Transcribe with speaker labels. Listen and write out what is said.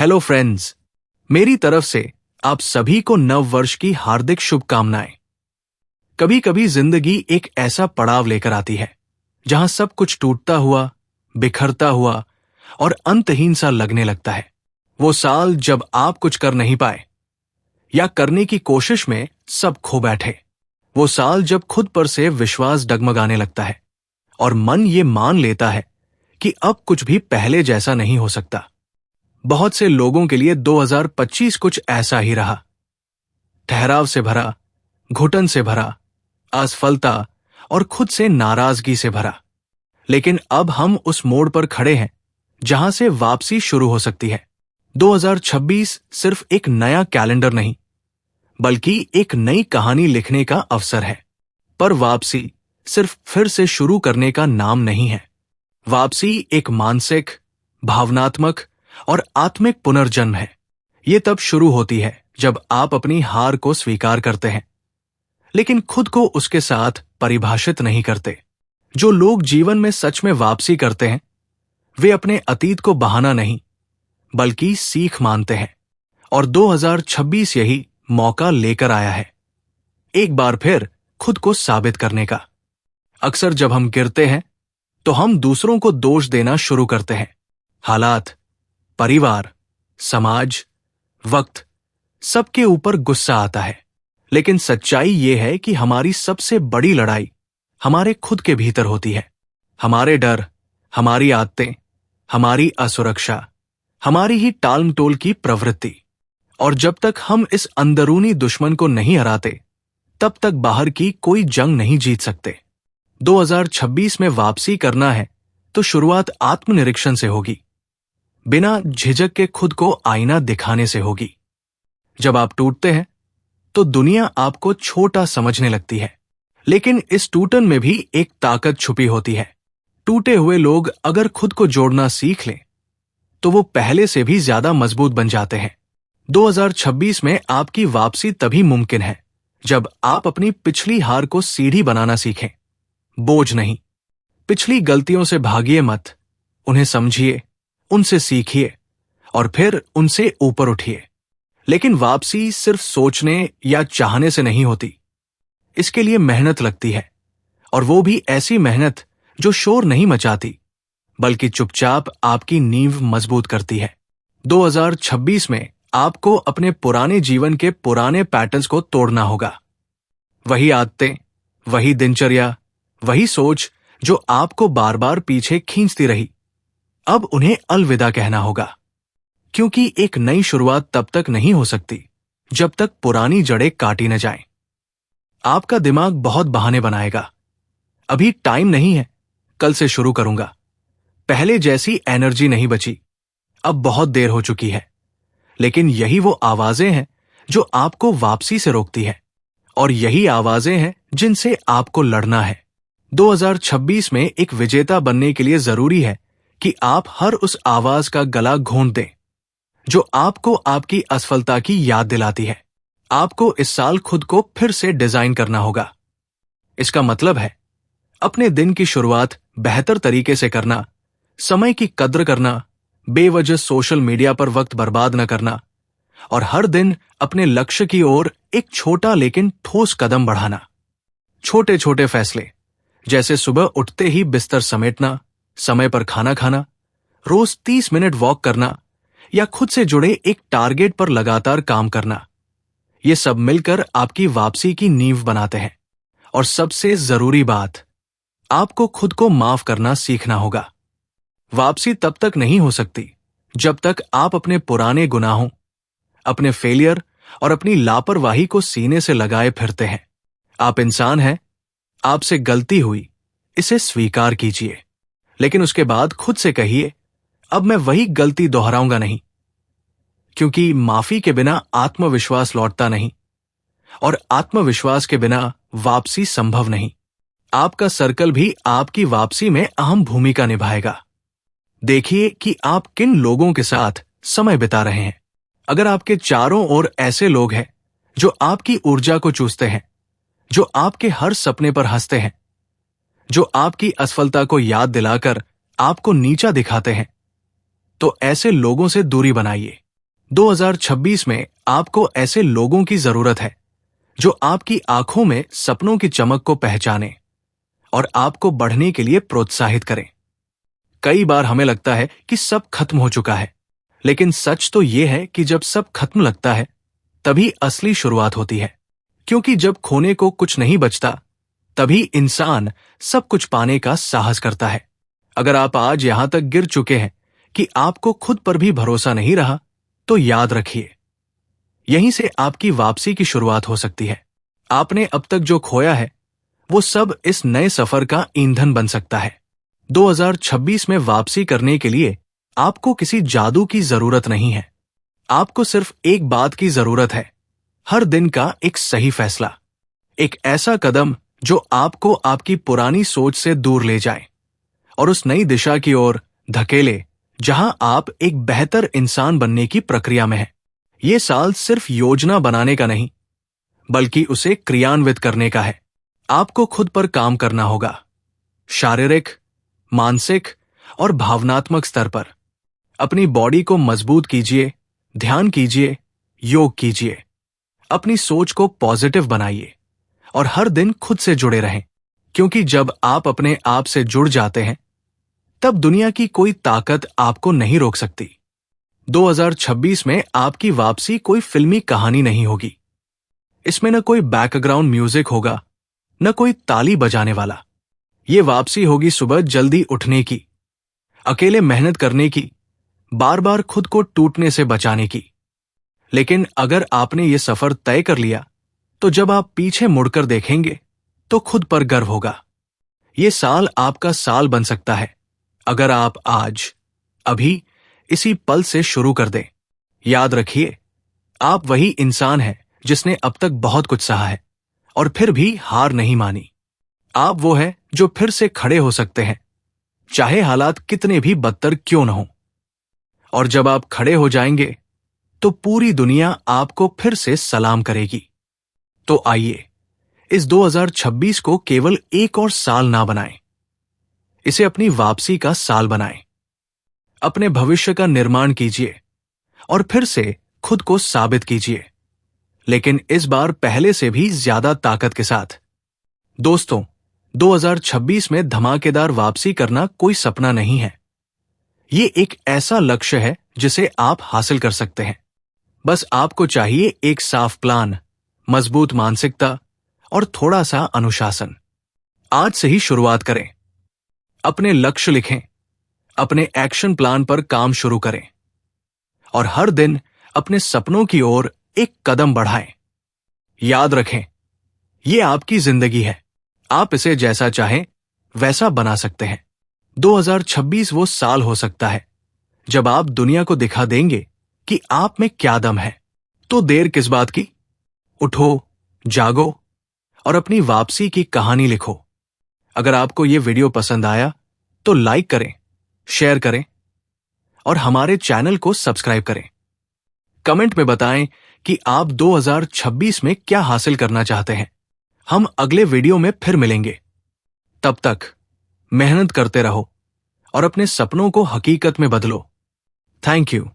Speaker 1: Hello friends, मेरी तरफ से आप सभी को नव वर्ष की हार्दिक शुभकामनाएं। कभी कभी जिंदगी एक ऐसा पड़ाव लेकर आती है जहां सब कुछ टूटता हुआ, बिखरता हुआ और अंतहीन सा लगने लगता है। वो साल जब आप कुछ कर नहीं पाए या करने की कोशिश में सब खो बैठे। वो साल जब खुद पर से विश्वास डगमगाने लगता है और मन ये मान लेता है कि अब कुछ भी पहले जैसा नहीं हो सकता। बहुत से लोगों के लिए 2025 कुछ ऐसा ही रहा। ठहराव से भरा, घुटन से भरा, असफलता और खुद से नाराजगी से भरा। लेकिन अब हम उस मोड़ पर खड़े हैं जहां से वापसी शुरू हो सकती है। 2026 सिर्फ एक नया कैलेंडर नहीं, बल्कि एक नई कहानी लिखने का अवसर है। पर वापसी सिर्फ फिर से शुरू करने का नाम नहीं है। वापसी एक मानसिक, भावनात्मक और आत्मिक पुनर्जन्म है। ये तब शुरू होती है जब आप अपनी हार को स्वीकार करते हैं, लेकिन खुद को उसके साथ परिभाषित नहीं करते। जो लोग जीवन में सच में वापसी करते हैं, वे अपने अतीत को बहाना नहीं, बल्कि सीख मानते हैं। और 2026 यही मौका लेकर आया है, एक बार फिर खुद को साबित करने का। अक्सर जब हम गिरते हैं तो हम दूसरों को दोष देना शुरू करते हैं। हालात, परिवार, समाज, वक्त, सबके ऊपर गुस्सा आता है। लेकिन सच्चाई ये है कि हमारी सबसे बड़ी लड़ाई हमारे खुद के भीतर होती है। हमारे डर, हमारी आदतें, हमारी असुरक्षा, हमारी ही टालमटोल की प्रवृत्ति। और जब तक हम इस अंदरूनी दुश्मन को नहीं हराते, तब तक बाहर की कोई जंग नहीं जीत सकते। 2026 में वापसी करना है तो शुरुआत आत्मनिरीक्षण से होगी। बिना झिझक के खुद को आईना दिखाने से होगी। जब आप टूटते हैं तो दुनिया आपको छोटा समझने लगती है, लेकिन इस टूटन में भी एक ताकत छुपी होती है। टूटे हुए लोग अगर खुद को जोड़ना सीख लें तो वो पहले से भी ज्यादा मजबूत बन जाते हैं। 2026 में आपकी वापसी तभी मुमकिन है जब आप अपनी पिछली हार को सीढ़ी बनाना सीखें, बोझ नहीं। पिछली गलतियों से भागिए मत, उन्हें समझिए, उनसे सीखिए और फिर उनसे ऊपर उठिए। लेकिन वापसी सिर्फ सोचने या चाहने से नहीं होती। इसके लिए मेहनत लगती है, और वो भी ऐसी मेहनत जो शोर नहीं मचाती, बल्कि चुपचाप आपकी नींव मजबूत करती है। 2026 में आपको अपने पुराने जीवन के पुराने पैटर्न्स को तोड़ना होगा। वही आदतें, वही दिनचर्या, वही सोच जो आपको बार बार पीछे खींचती रही, अब उन्हें अलविदा कहना होगा। क्योंकि एक नई शुरुआत तब तक नहीं हो सकती जब तक पुरानी जड़ें काटी न जाएं। आपका दिमाग बहुत बहाने बनाएगा। अभी टाइम नहीं है, कल से शुरू करूंगा। पहले जैसी एनर्जी नहीं बची, अब बहुत देर हो चुकी है। लेकिन यही वो आवाजें हैं जो आपको वापसी से रोकती है, और यही आवाजें हैं जिनसे आपको लड़ना है। 2026 में एक विजेता बनने के लिए जरूरी है कि आप हर उस आवाज का गला घोंट दें जो आपको आपकी असफलता की याद दिलाती है। आपको इस साल खुद को फिर से डिजाइन करना होगा। इसका मतलब है अपने दिन की शुरुआत बेहतर तरीके से करना, समय की कद्र करना, बेवजह सोशल मीडिया पर वक्त बर्बाद न करना, और हर दिन अपने लक्ष्य की ओर एक छोटा लेकिन ठोस कदम बढ़ाना। छोटे छोटे फैसले, जैसे सुबह उठते ही बिस्तर समेटना, समय पर खाना खाना, रोज 30 मिनट वॉक करना, या खुद से जुड़े एक टारगेट पर लगातार काम करना, ये सब मिलकर आपकी वापसी की नींव बनाते हैं। और सबसे जरूरी बात, आपको खुद को माफ करना सीखना होगा। वापसी तब तक नहीं हो सकती जब तक आप अपने पुराने गुनाहों, अपने फेलियर और अपनी लापरवाही को सीने से लगाए फिरते हैं। आप इंसान हैं, आपसे गलती हुई, इसे स्वीकार कीजिए। लेकिन उसके बाद खुद से कहिए, अब मैं वही गलती दोहराऊंगा नहीं। क्योंकि माफी के बिना आत्मविश्वास लौटता नहीं, और आत्मविश्वास के बिना वापसी संभव नहीं। आपका सर्कल भी आपकी वापसी में अहम भूमिका निभाएगा। देखिए कि आप किन लोगों के साथ समय बिता रहे हैं। अगर आपके चारों ओर ऐसे लोग हैं जो आपकी ऊर्जा को चूसते हैं, जो आपके हर सपने पर हंसते हैं, जो आपकी असफलता को याद दिलाकर आपको नीचा दिखाते हैं, तो ऐसे लोगों से दूरी बनाइए। 2026 में आपको ऐसे लोगों की जरूरत है जो आपकी आंखों में सपनों की चमक को पहचाने और आपको बढ़ने के लिए प्रोत्साहित करें। कई बार हमें लगता है कि सब खत्म हो चुका है, लेकिन सच तो यह है कि जब सब खत्म लगता है तभी असली शुरुआत होती है। क्योंकि जब खोने को कुछ नहीं बचता तभी इंसान सब कुछ पाने का साहस करता है। अगर आप आज यहां तक गिर चुके हैं कि आपको खुद पर भी भरोसा नहीं रहा, तो याद रखिए, यहीं से आपकी वापसी की शुरुआत हो सकती है। आपने अब तक जो खोया है वो सब इस नए सफर का ईंधन बन सकता है। 2026 में वापसी करने के लिए आपको किसी जादू की जरूरत नहीं है। आपको सिर्फ एक बात की जरूरत है, हर दिन का एक सही फैसला, एक ऐसा कदम जो आपको आपकी पुरानी सोच से दूर ले जाए और उस नई दिशा की ओर धकेले जहां आप एक बेहतर इंसान बनने की प्रक्रिया में हैं। ये साल सिर्फ योजना बनाने का नहीं, बल्कि उसे क्रियान्वित करने का है। आपको खुद पर काम करना होगा, शारीरिक, मानसिक और भावनात्मक स्तर पर। अपनी बॉडी को मजबूत कीजिए, ध्यान कीजिए, योग कीजिए, अपनी सोच को पॉजिटिव बनाइए और हर दिन खुद से जुड़े रहें, क्योंकि जब आप अपने आप से जुड़ जाते हैं तब दुनिया की कोई ताकत आपको नहीं रोक सकती। 2026 में आपकी वापसी कोई फिल्मी कहानी नहीं होगी। इसमें न कोई बैकग्राउंड म्यूजिक होगा, न कोई ताली बजाने वाला। ये वापसी होगी सुबह जल्दी उठने की, अकेले मेहनत करने की, बार बार खुद को टूटने से बचाने की। लेकिन अगर आपने ये सफर तय कर लिया तो जब आप पीछे मुड़कर देखेंगे तो खुद पर गर्व होगा। ये साल आपका साल बन सकता है अगर आप आज, अभी, इसी पल से शुरू कर दें। याद रखिए, आप वही इंसान हैं जिसने अब तक बहुत कुछ सहा है और फिर भी हार नहीं मानी। आप वो हैं जो फिर से खड़े हो सकते हैं, चाहे हालात कितने भी बदतर क्यों न हो। और जब आप खड़े हो जाएंगे तो पूरी दुनिया आपको फिर से सलाम करेगी। तो आइए, इस 2026 को केवल एक और साल ना बनाएं, इसे अपनी वापसी का साल बनाएं। अपने भविष्य का निर्माण कीजिए और फिर से खुद को साबित कीजिए, लेकिन इस बार पहले से भी ज्यादा ताकत के साथ। दोस्तों, 2026 में धमाकेदार वापसी करना कोई सपना नहीं है। ये एक ऐसा लक्ष्य है जिसे आप हासिल कर सकते हैं। बस आपको चाहिए एक साफ प्लान, मजबूत मानसिकता और थोड़ा सा अनुशासन। आज से ही शुरुआत करें। अपने लक्ष्य लिखें, अपने एक्शन प्लान पर काम शुरू करें और हर दिन अपने सपनों की ओर एक कदम बढ़ाएं। याद रखें, ये आपकी जिंदगी है, आप इसे जैसा चाहें वैसा बना सकते हैं। 2026 वो साल हो सकता है जब आप दुनिया को दिखा देंगे कि आप में क्या दम है। तो देर किस बात की? उठो, जागो और अपनी वापसी की कहानी लिखो। अगर आपको ये वीडियो पसंद आया तो लाइक करें, शेयर करें और हमारे चैनल को सब्सक्राइब करें। कमेंट में बताएं कि आप 2026 में क्या हासिल करना चाहते हैं। हम अगले वीडियो में फिर मिलेंगे। तब तक मेहनत करते रहो और अपने सपनों को हकीकत में बदलो। Thank you.